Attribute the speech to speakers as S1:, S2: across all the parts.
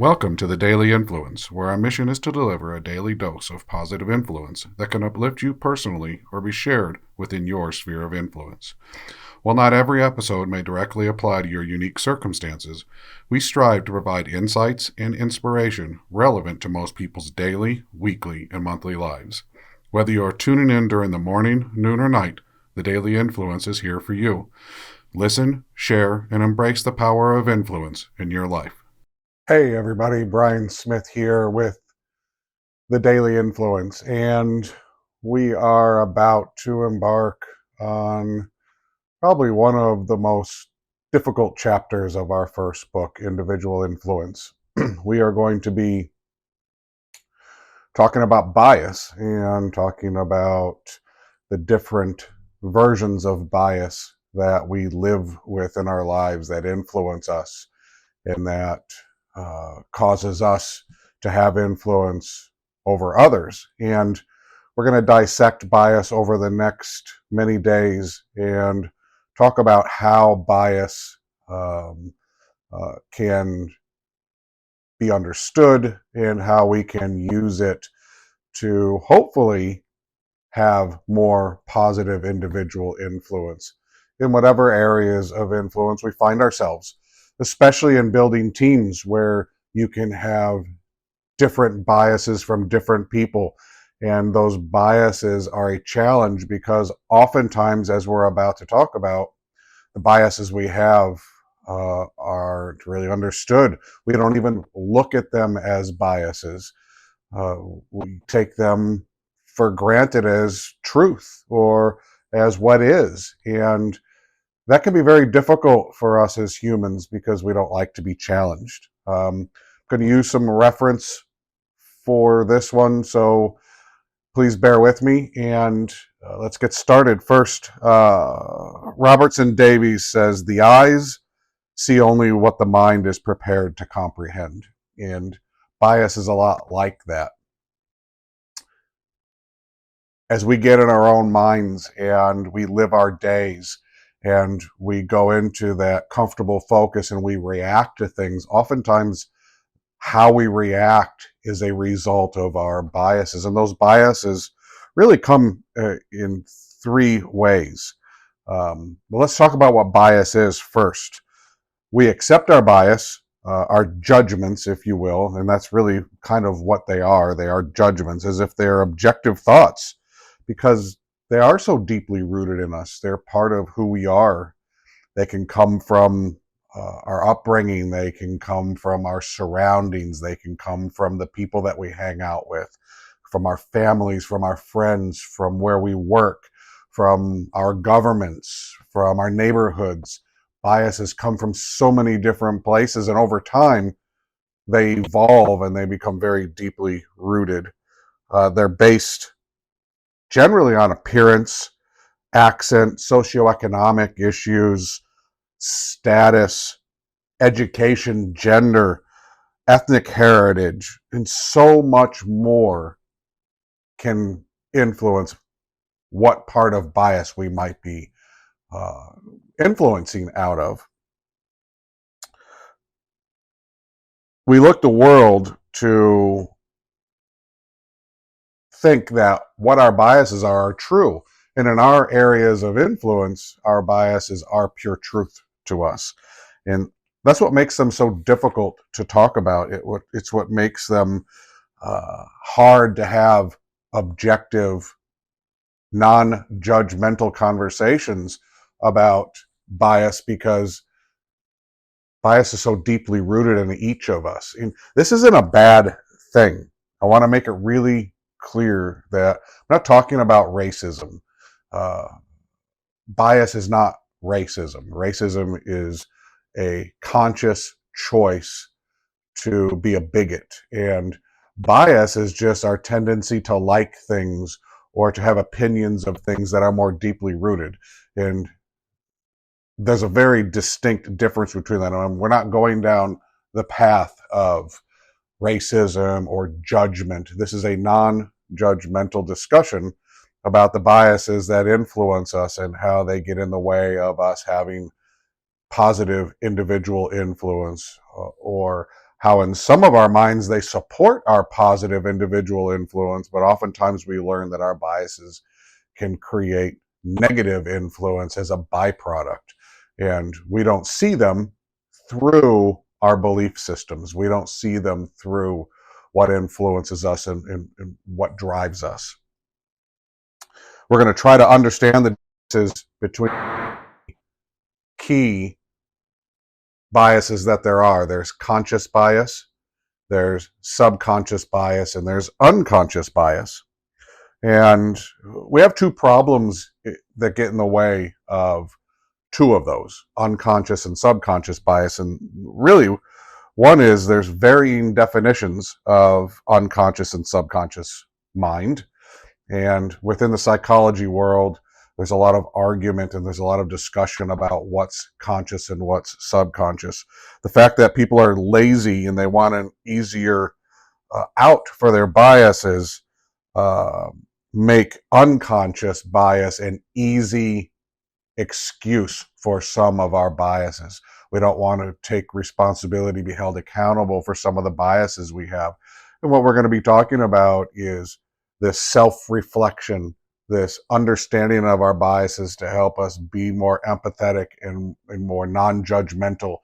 S1: Welcome to the Daily Influence, where our mission is to deliver a daily dose of positive influence that can uplift you personally or be shared within your sphere of influence. While not every episode may directly apply to your unique circumstances, we strive to provide insights and inspiration relevant to most people's daily, weekly, and monthly lives. Whether you are tuning in during the morning, noon, or night, the Daily Influence is here for you. Listen, share, and embrace the power of influence in your life.
S2: Hey everybody, Brian Smith here with the Daily Influence, and we are about to embark on probably one of the most difficult chapters of our first book, Individual Influence. We are going to be talking about bias and talking about the different versions of bias that we live with in our lives that influence us and that causes us to have influence over others. And we're going to dissect bias over the next many days and talk about how bias can be understood and how we can use it to hopefully have more positive individual influence in whatever areas of influence we find ourselves, especially in building teams where you can have different biases from different people. And those biases are a challenge because oftentimes, as we're about to talk about, the biases we have aren't really understood. We don't even look at them as biases. We take them for granted as truth or as what is. And that can be very difficult for us as humans because we don't like to be challenged. I'm going to use some reference for this one, so please bear with me, and let's get started. First, Robertson Davies says, "The eyes see only what the mind is prepared to comprehend." And bias is a lot like that. As we get in our own minds and we live our days and we go into that comfortable focus and we react to things, oftentimes how we react is a result of our biases. And those biases really come in three ways. Well, let's talk about what bias is first. We accept our bias, our judgments, if you will, and that's really kind of what they are. They are judgments, as if they're objective thoughts, because they are so deeply rooted in us. They're part of who we are. They can come from our upbringing. They can come from our surroundings. They can come from the people that we hang out with, from our families, from our friends, from where we work, from our governments, from our neighborhoods. Biases come from so many different places, and over time, they evolve and they become very deeply rooted. They're based generally on appearance, accent, socioeconomic issues, status, education, gender, ethnic heritage, and so much more can influence what part of bias we might be influencing out of. We look the world to think that what our biases are true. And in our areas of influence, our biases are pure truth to us. And that's what makes them so difficult to talk about. It's what makes them hard to have objective, non-judgmental conversations about bias, because bias is so deeply rooted in each of us. And this isn't a bad thing. I want to make it really clear that I'm not talking about racism. Bias is not racism. Racism is a conscious choice to be a bigot. And bias is just our tendency to like things or to have opinions of things that are more deeply rooted. And there's a very distinct difference between that. And we're not going down the path of racism or judgment. This is a non-judgmental discussion about the biases that influence us and how they get in the way of us having positive individual influence, or how in some of our minds they support our positive individual influence, but oftentimes we learn that our biases can create negative influence as a byproduct. And we don't see them through our belief systems. We don't see them through what influences us and what drives us. We're going to try to understand the differences between key biases that there are. There's conscious bias, there's subconscious bias, and there's unconscious bias. And we have two problems that get in the way of two of those, unconscious and subconscious bias. And really, one is there's varying definitions of unconscious and subconscious mind. And within the psychology world, there's a lot of argument and there's a lot of discussion about what's conscious and what's subconscious. The fact that people are lazy and they want an easier out for their biases make unconscious bias an easy excuse for some of our biases. We don't want to take responsibility, be held accountable for some of the biases we have. And what we're going to be talking about is this self-reflection, this understanding of our biases to help us be more empathetic and more non-judgmental,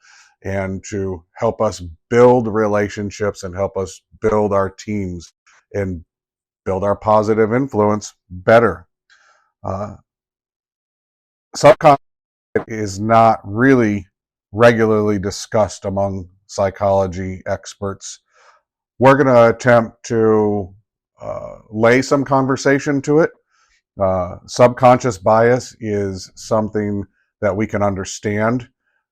S2: and to help us build relationships and help us build our teams and build our positive influence better. Subconscious is not really regularly discussed among psychology experts. We're going to attempt to lay some conversation to it. Subconscious bias is something that we can understand.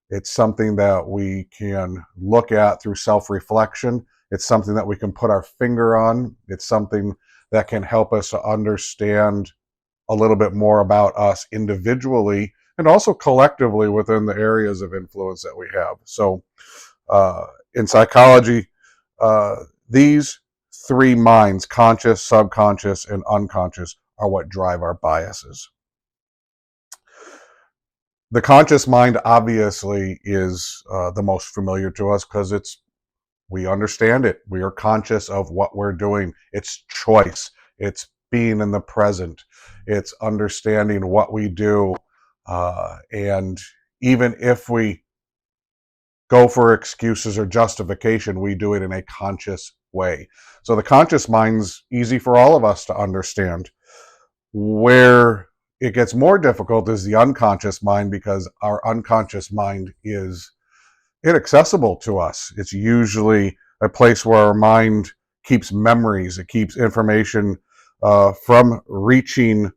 S2: It's something that we can look at through self-reflection. It's something that we can put our finger on. It's something that can help us to understand a little bit more about us individually and also collectively within the areas of influence that we have. So in psychology, these three minds, conscious, subconscious, and unconscious, are what drive our biases. The conscious mind obviously is the most familiar to us because we understand it. We are conscious of what we're doing. It's choice. It's being in the present. It's understanding what we do. And even if we go for excuses or justification, we do it in a conscious way. So the conscious mind's easy for all of us to understand. Where it gets more difficult is the unconscious mind, because our unconscious mind is inaccessible to us. It's usually a place where our mind keeps memories. It keeps information from reaching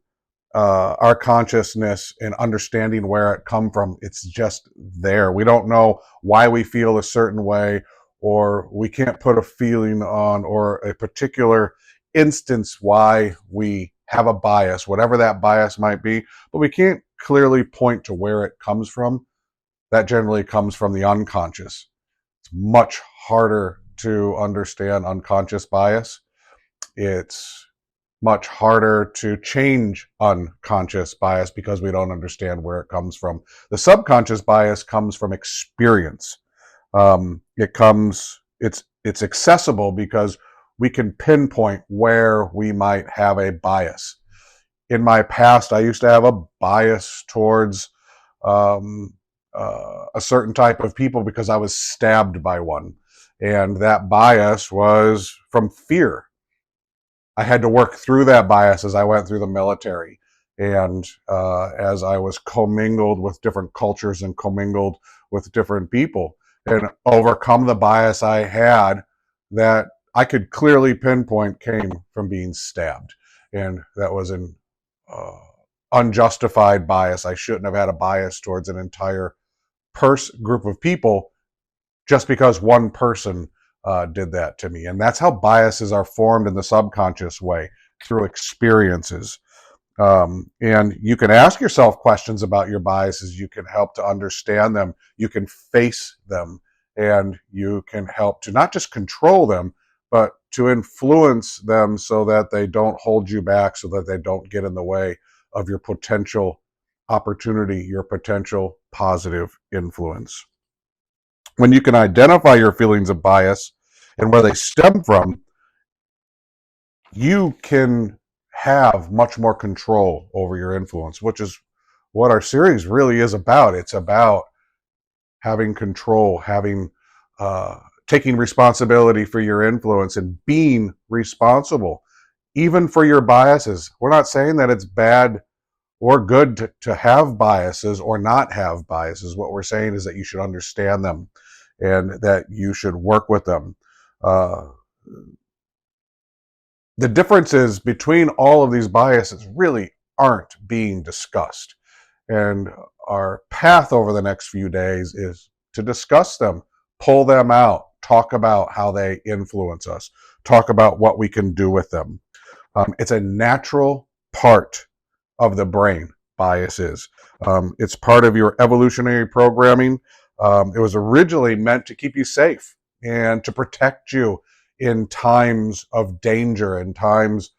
S2: our consciousness and understanding where it come from. It's just there. We don't know why we feel a certain way, or we can't put a feeling on or a particular instance why we have a bias, whatever that bias might be, but we can't clearly point to where it comes from. That generally comes from the unconscious. It's much harder to understand unconscious bias. It's much harder to change unconscious bias because we don't understand where it comes from. The subconscious bias comes from experience. It's accessible because we can pinpoint where we might have a bias. In my past, I used to have a bias towards a certain type of people because I was stabbed by one. And that bias was from fear. I had to work through that bias as I went through the military. And as I was commingled with different cultures and commingled with different people, and overcome the bias I had that I could clearly pinpoint came from being stabbed. And that was an unjustified bias. I shouldn't have had a bias towards an entire group of people just because one person did that to me. And that's how biases are formed in the subconscious way, through experiences. And you can ask yourself questions about your biases. You can help to understand them. You can face them, and you can help to not just control them, but to influence them so that they don't hold you back, so that they don't get in the way of your potential opportunity, your potential positive influence. When you can identify your feelings of bias and where they stem from, you can have much more control over your influence, which is what our series really is about. It's about having control, having taking responsibility for your influence and being responsible, even for your biases. We're not saying that it's bad or good to have biases or not have biases. What we're saying is that you should understand them and that you should work with them. Uh, the differences between all of these biases really aren't being discussed. And our path over the next few days is to discuss them, pull them out, talk about how they influence us, talk about what we can do with them. It's a natural part of the brain, bias is. It's part of your evolutionary programming. It was originally meant to keep you safe and to protect you in times of danger, in times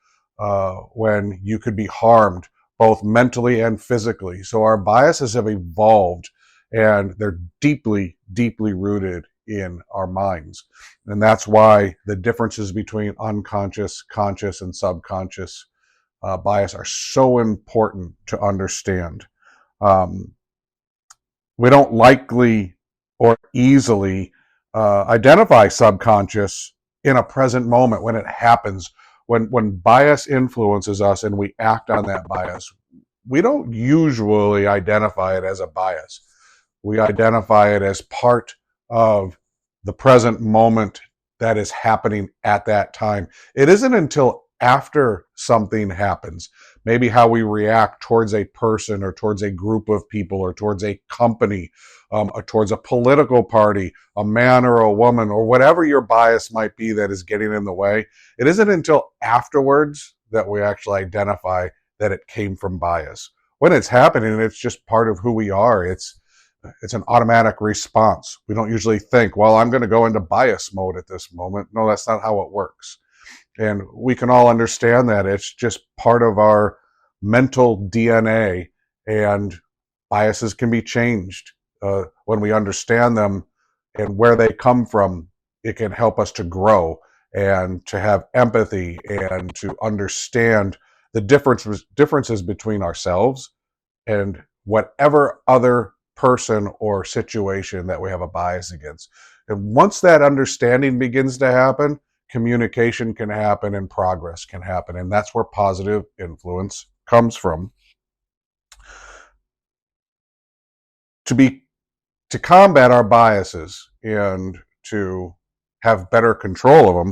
S2: when you could be harmed, both mentally and physically. So our biases have evolved and they're deeply, deeply rooted in our minds. And that's why the differences between unconscious, conscious, and subconscious bias are so important to understand. Um, we don't likely or easily identify subconscious in a present moment when it happens. When bias influences us and we act on that bias, we don't usually identify it as a bias. We identify it as part of the present moment that is happening at that time. It isn't until after something happens, maybe how we react towards a person or towards a group of people or towards a company, or towards a political party, a man or a woman, or whatever your bias might be that is getting in the way. It isn't until afterwards that we actually identify that it came from bias. When it's happening, it's just part of who we are. It's an automatic response. We don't usually think, well, I'm going to go into bias mode at this moment. No, that's not how it works. And we can all understand that. It's just part of our mental DNA, and biases can be changed when we understand them and where they come from. It can help us to grow and to have empathy and to understand the differences between ourselves and whatever other person or situation that we have a bias against. And once that understanding begins to happen, communication can happen and progress can happen. And that's where positive influence comes from. To combat our biases and to have better control of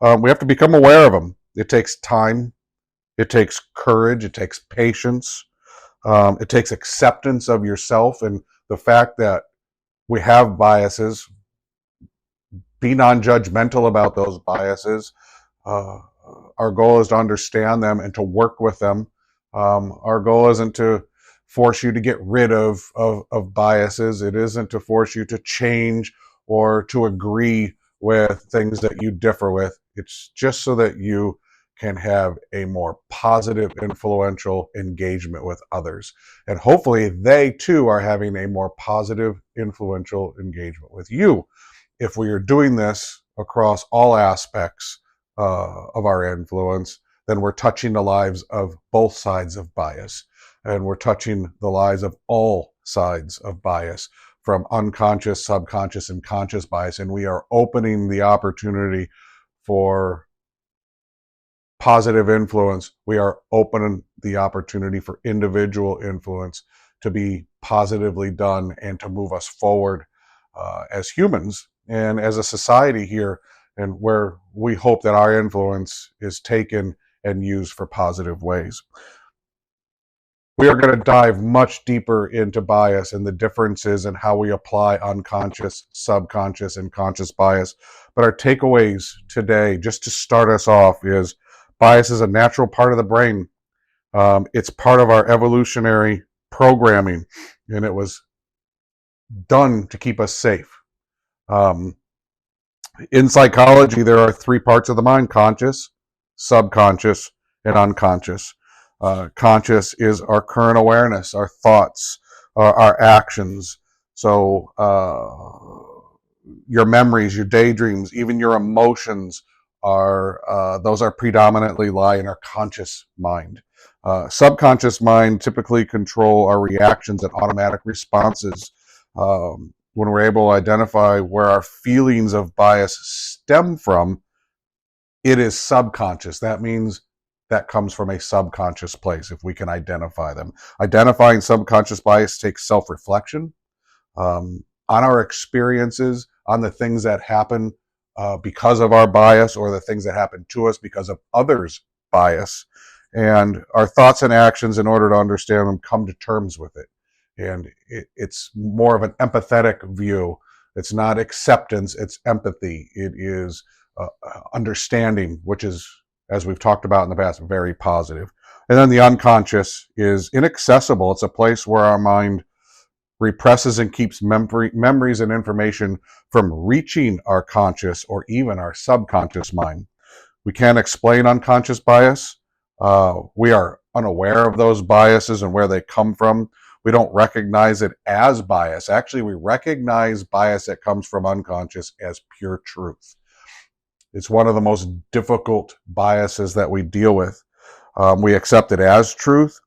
S2: them, we have to become aware of them. It takes time, it takes courage, it takes patience, it takes acceptance of yourself and the fact that we have biases. Be non-judgmental about those biases. Uh, our goal is to understand them and to work with them. Our goal isn't to force you to get rid of biases. It isn't to force you to change or to agree with things that you differ with. It's just so that you can have a more positive, influential engagement with others. And hopefully they too are having a more positive, influential engagement with you. If we are doing this across all aspects of our influence, then we're touching the lives of both sides of bias. And we're touching the lives of all sides of bias, from unconscious, subconscious, and conscious bias. And we are opening the opportunity for positive influence. We are opening the opportunity for individual influence to be positively done and to move us forward as humans and as a society here, and where we hope that our influence is taken and used for positive ways. We are going to dive much deeper into bias and the differences in how we apply unconscious, subconscious, and conscious bias. But our takeaways today, just to start us off, is bias is a natural part of the brain. It's part of our evolutionary programming, and it was done to keep us safe. In psychology, there are three parts of the mind: conscious, subconscious, and unconscious. Conscious is our current awareness, our thoughts, our actions. So your memories, your daydreams, even your emotions are those are predominantly lie in our conscious mind. Subconscious mind typically control our reactions and automatic responses. When we're able to identify where our feelings of bias stem from, it is subconscious. That means that comes from a subconscious place if we can identify them. Identifying subconscious bias takes self-reflection on our experiences, on the things that happen because of our bias, or the things that happen to us because of others' bias, and our thoughts and actions. In order to understand them, come to terms with it. And it's more of an empathetic view. It's not acceptance, it's empathy. It is understanding, which is, as we've talked about in the past, very positive. And then the unconscious is inaccessible. It's a place where our mind represses and keeps memories and information from reaching our conscious or even our subconscious mind. We can't explain unconscious bias. We are unaware of those biases and where they come from. We don't recognize it as bias. Actually, we recognize bias that comes from unconscious as pure truth. It's one of the most difficult biases that we deal with. We accept it as truth.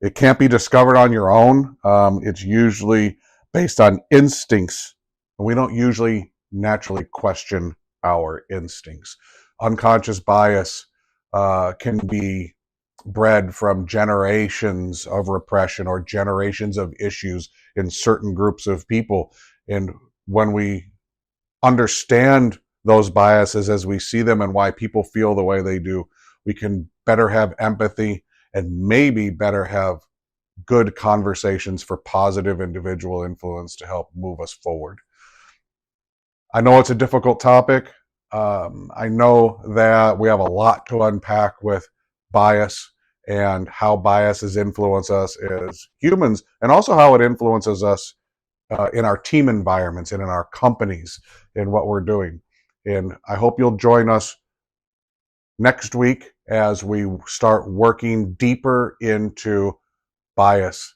S2: It can't be discovered on your own. It's usually based on instincts, and we don't usually naturally question our instincts. Unconscious bias can be bred from generations of repression or generations of issues in certain groups of people. And when we understand those biases as we see them and why people feel the way they do, we can better have empathy and maybe better have good conversations for positive individual influence to help move us forward. I know it's a difficult topic. I know that we have a lot to unpack with bias and how biases influence us as humans, and also how it influences us in our team environments and in our companies and what we're doing. And I hope you'll join us next week as we start working deeper into bias,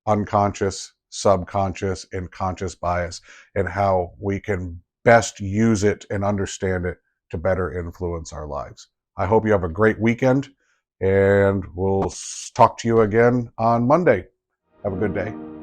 S2: unconscious, subconscious, and conscious bias, and how we can best use it and understand it to better influence our lives. I hope you have a great weekend, and we'll talk to you again on Monday. Have a good day.